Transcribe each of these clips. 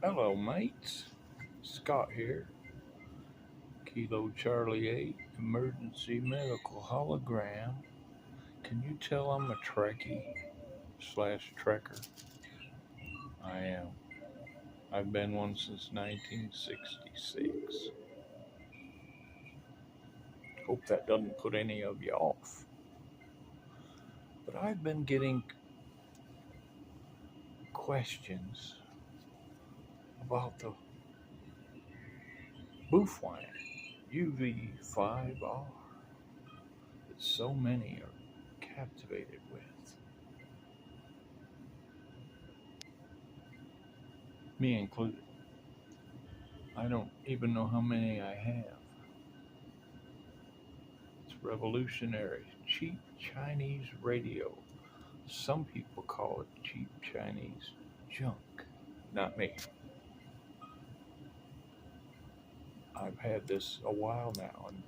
Hello, mates. Scott here. Kilo Charlie 8, emergency medical hologram. Can you tell I'm a Trekkie slash Trekker? I am. I've been one since 1966. Hope that doesn't put any of you off. But I've been getting questions about the Baofeng UV5R that so many are captivated with. Me included. I don't even know how many I have. It's revolutionary. Cheap Chinese radio. Some people call it cheap Chinese junk. Not me. I've had this a while now and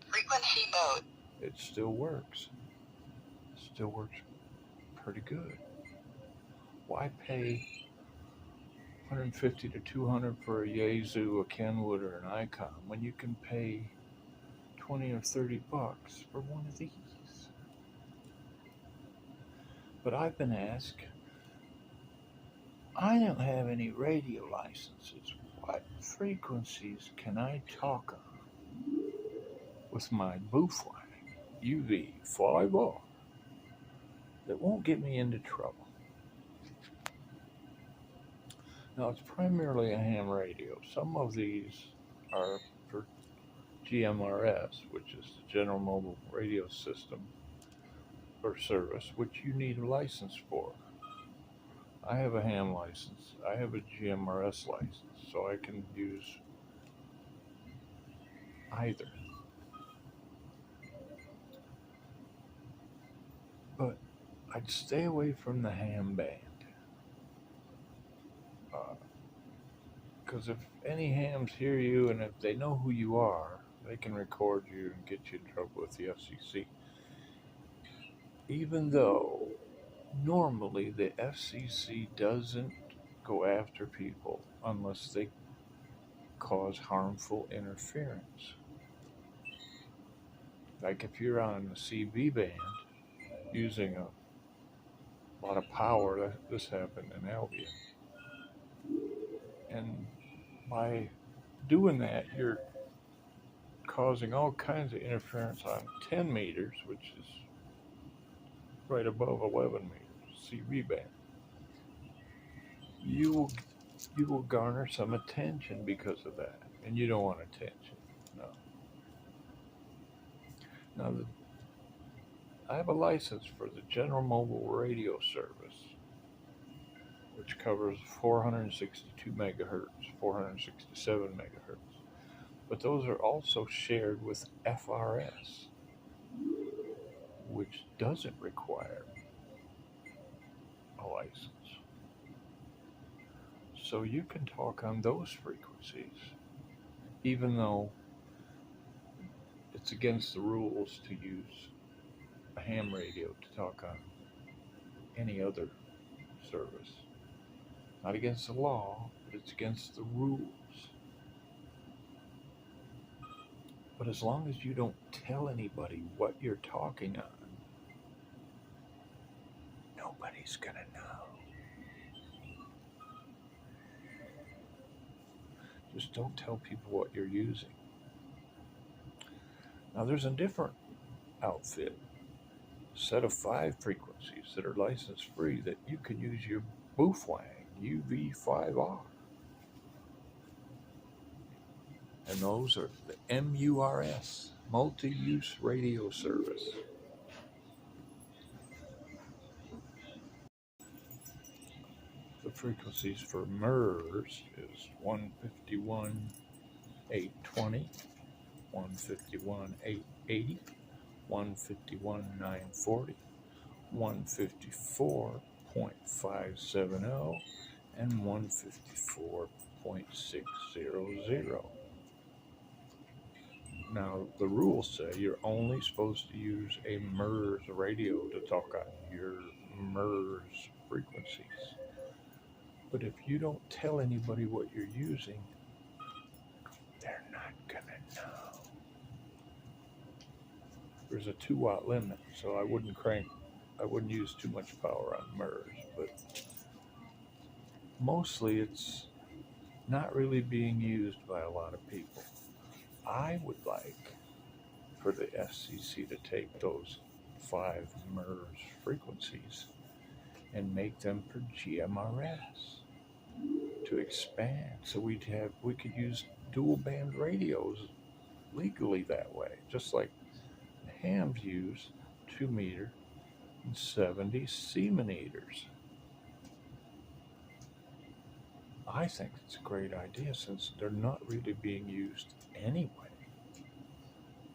Frequency mode. it still works. Still works pretty good. Why pay 150 to 200 for a Yaesu, a Kenwood, or an Icon when you can pay 20 or 30 bucks for one of these? But I've been asked, I don't have any radio licenses. What frequencies can I talk on with my Baofeng UV5R that won't get me into trouble? Now, it's primarily a ham radio. Some of these are for GMRS, which is the General Mobile Radio System or service, which you need a license for. I have a ham license. I have a GMRS license, so I can use either. But I'd stay away from the ham band. Because if any hams hear you and if they know who you are, they can record you and get you in trouble with the FCC. Even though normally the FCC doesn't go after people unless they cause harmful interference. Like if you're on the CB band using a lot of power, this happened in Albion. And by doing that, you're causing all kinds of interference on 10 meters, which is right above 11 meters, CB band. You will garner some attention because of that, and you don't want attention. No. Now, I have a license for the General Mobile Radio Service, which covers 462 megahertz, 467 megahertz. But those are also shared with FRS, which doesn't require a license. So you can talk on those frequencies, even though it's against the rules to use a ham radio to talk on any other service. Not against the law, but it's against the rules. But as long as you don't tell anybody what you're talking on, nobody's gonna know. Just don't tell people what you're using. Now there's a different outfit, set of 5 frequencies that are license free that you can use your Baofeng UV5R. And those are the MURS, Multi-Use Radio Service. The frequencies for MERS is 151.820, 151.880, 151.940, 154.570, and 154.600. Now, the rules say you're only supposed to use a MERS radio to talk on your MERS frequencies. But if you don't tell anybody what you're using, they're not gonna know. There's a 2 watt limit, so I wouldn't use too much power on MERS, but mostly it's not really being used by a lot of people. I would like for the FCC to take those 5 MERS frequencies and make them for GMRS to expand, so we could use dual band radios legally that way, just like the hams use 2 meter and 70 centimeters. I think it's a great idea since they're not really being used anyway.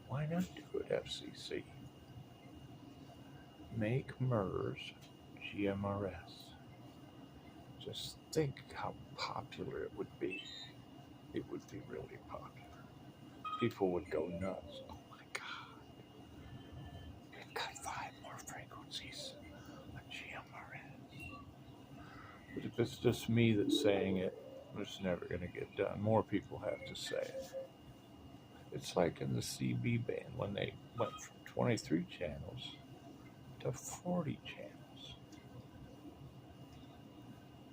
Why not do it, FCC? Make MERS GMRS. Just think how popular it would be. It would be really popular. People would go nuts. Oh my God, we've got 5 more frequencies on GMRS. But if it's just me that's saying it, it's never going to get done. More people have to say it. It's like in the CB band when they went from 23 channels to 40 channels.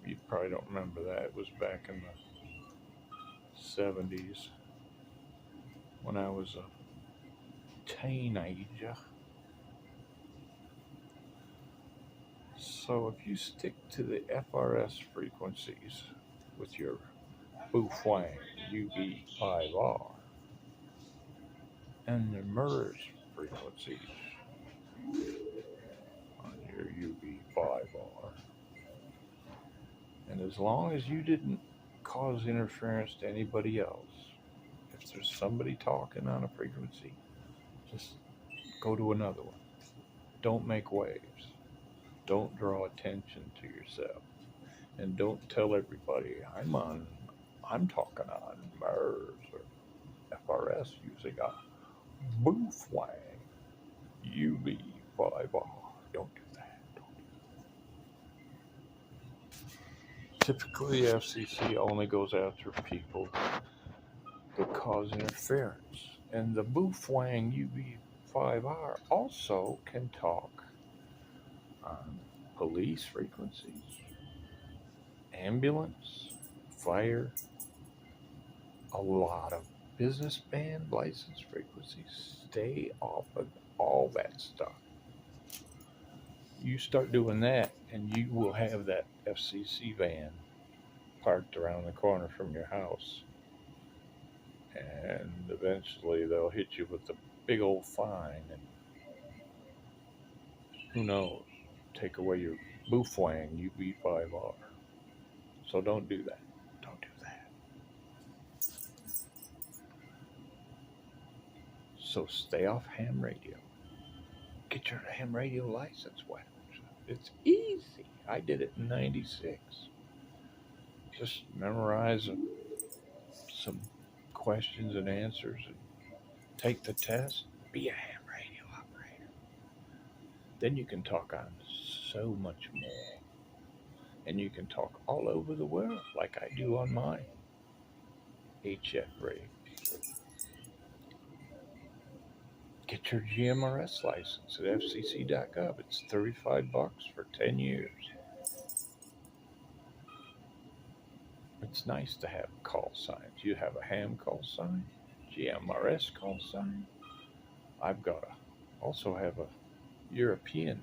You probably don't remember that. It was back in the 70s when I was a teenager. So if you stick to the FRS frequencies with your Baofeng UB5R and the MERS frequencies on your UB5R, and as long as you didn't cause interference to anybody else, if there's somebody talking on a frequency, just go to another one. Don't make waves. Don't draw attention to yourself. And don't tell everybody I'm talking on MERS or FRS using a Baofeng UB5R. Don't do that. Typically, FCC only goes after people that cause interference. And the Baofeng UB5R also can talk on police frequencies, ambulance, fire, a lot of business band license frequencies. Stay off of all that stuff. You start doing that, and you will have that FCC van parked around the corner from your house. And eventually they'll hit you with a big old fine, and who knows, take away your Baofeng UB5R. So don't do that. Don't do that. So stay off ham radio. Get your ham radio license. Why don't you? It's easy. I did it in '96. Just memorize some questions and answers and take the test. Be a ham radio operator. Then you can talk on so much more. And you can talk all over the world like I do on my HF rig. Get your GMRS license at fcc.gov. It's $35 for 10 years. It's nice to have call signs. You have a ham call sign, GMRS call sign. I've got also have a European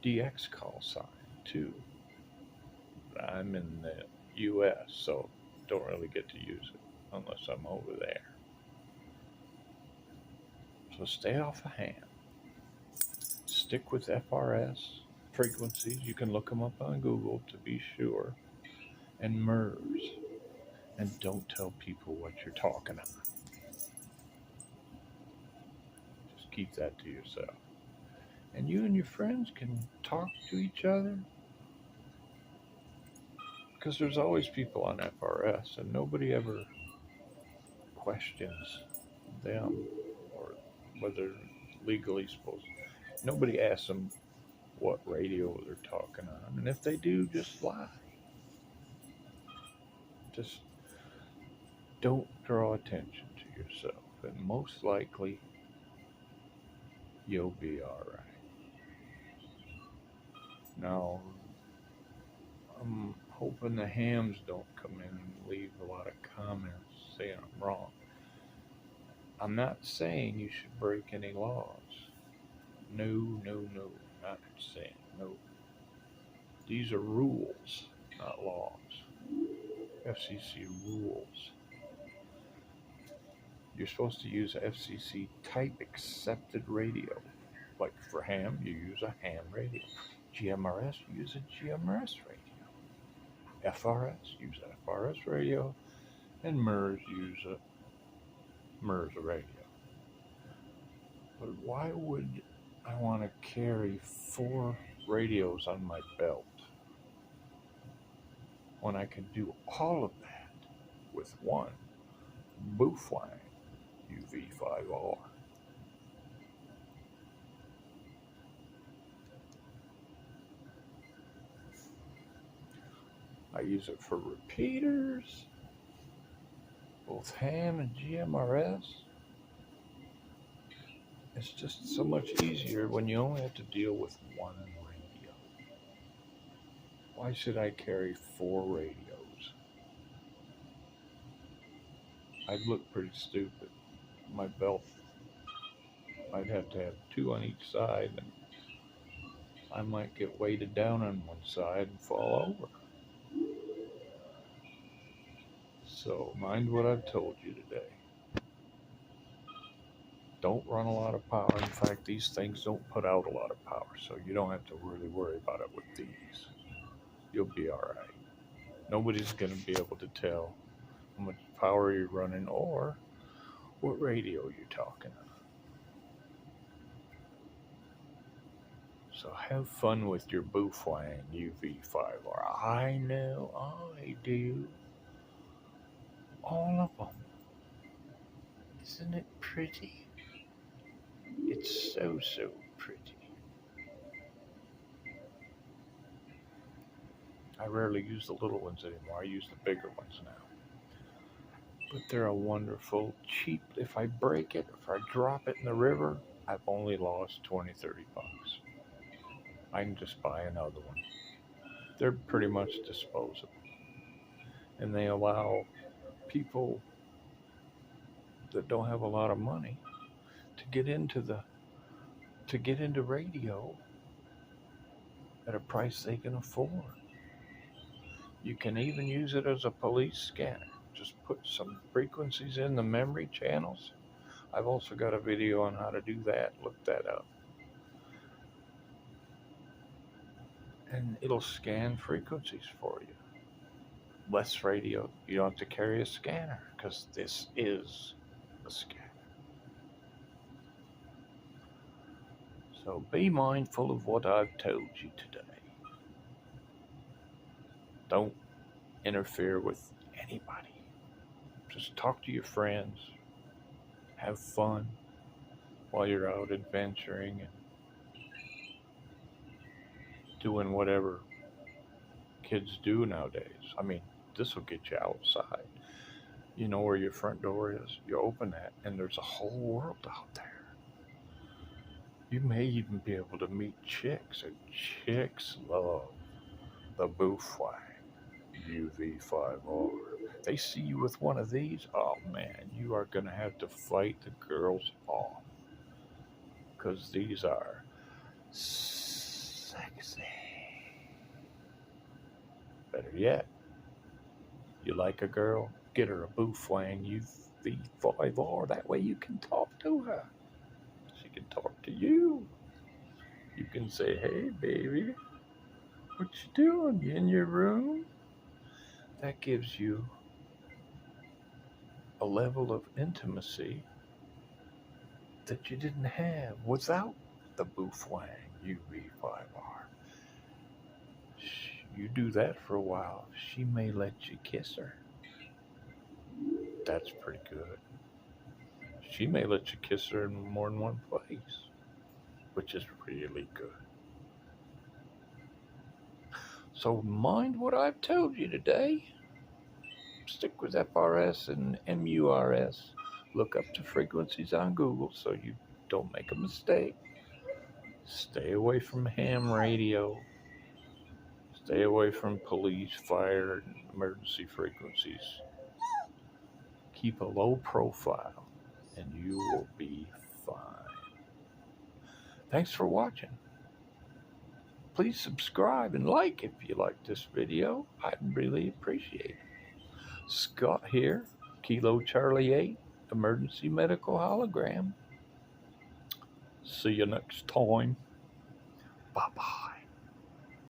DX call sign too. I'm in the US, so don't really get to use it unless I'm over there. So stay off of ham. Stick with FRS frequencies. You can look them up on Google to be sure. And MERS. And don't tell people what you're talking about. Just keep that to yourself. And you and your friends can talk to each other. Because there's always people on FRS, and nobody ever questions them or whether legally supposed. Nobody asks them what radio they're talking on, and if they do, just lie. Just don't draw attention to yourself, and most likely you'll be all right. Now, I'm hoping the hams don't come in and leave a lot of comments saying I'm wrong. I'm not saying you should break any laws. No, no, no. Not saying no. These are rules, not laws. FCC rules. You're supposed to use FCC type accepted radio. Like for ham, you use a ham radio. GMRS, you use a GMRS radio. FRS, use an FRS radio. And MERS, use a MERS radio. But why would I want to carry 4 radios on my belt when I can do all of that with one Baofeng UV5R? I use it for repeaters, both ham and GMRS. It's just so much easier when you only have to deal with one radio. Why should I carry 4 radios? I'd look pretty stupid. My belt, I'd have to have 2 on each side, and I might get weighted down on one side and fall over. So mind what I've told you today. Don't run a lot of power. In fact, these things don't put out a lot of power, so you don't have to really worry about it with these. You'll be all right. Nobody's going to be able to tell how much power you're running or what radio you're talking on. So have fun with your Baofeng UV5R. I know I do. All of them. Isn't it pretty? It's so, so pretty. I rarely use the little ones anymore. I use the bigger ones now. But they're a wonderful, cheap. If I break it, if I drop it in the river, I've only lost 20, 30 bucks. I can just buy another one. They're pretty much disposable. And they allow people that don't have a lot of money to get into radio at a price they can afford. You can even use it as a police scanner. Just put some frequencies in the memory channels. I've also got a video on how to do that. Look that up. And it'll scan frequencies for you. Less radio. You don't have to carry a scanner because this is a scanner. So be mindful of what I've told you today. Don't interfere with anybody. Just talk to your friends. Have fun while you're out adventuring and doing whatever kids do nowadays. I mean, this will get you outside. You know where your front door is? You open that, and there's a whole world out there. You may even be able to meet chicks, and chicks love the Baofeng UV5R. They see you with one of these, oh man, you are going to have to fight the girls off. Because these are sexy. Better yet, you like a girl, get her a Baofeng UV5R. That way you can talk to her. She can talk to you. You can say, hey baby, what you doing? You in your room? That gives you a level of intimacy that you didn't have without the Baofeng UV5R. You do that for a while, she may let you kiss her. That's pretty good. She may let you kiss her in more than one place, which is really good. So mind what I've told you today. stick with FRS and MURS. Look up the frequencies on Google so you don't make a mistake. Stay away from ham radio. Stay away from police, fire, and emergency frequencies. Keep a low profile and you will be fine. Thanks for watching. Please subscribe and like if you like this video. I'd really appreciate it. Scott here, Kilo Charlie 8, Emergency Medical Hologram. See you next time. Bye-bye.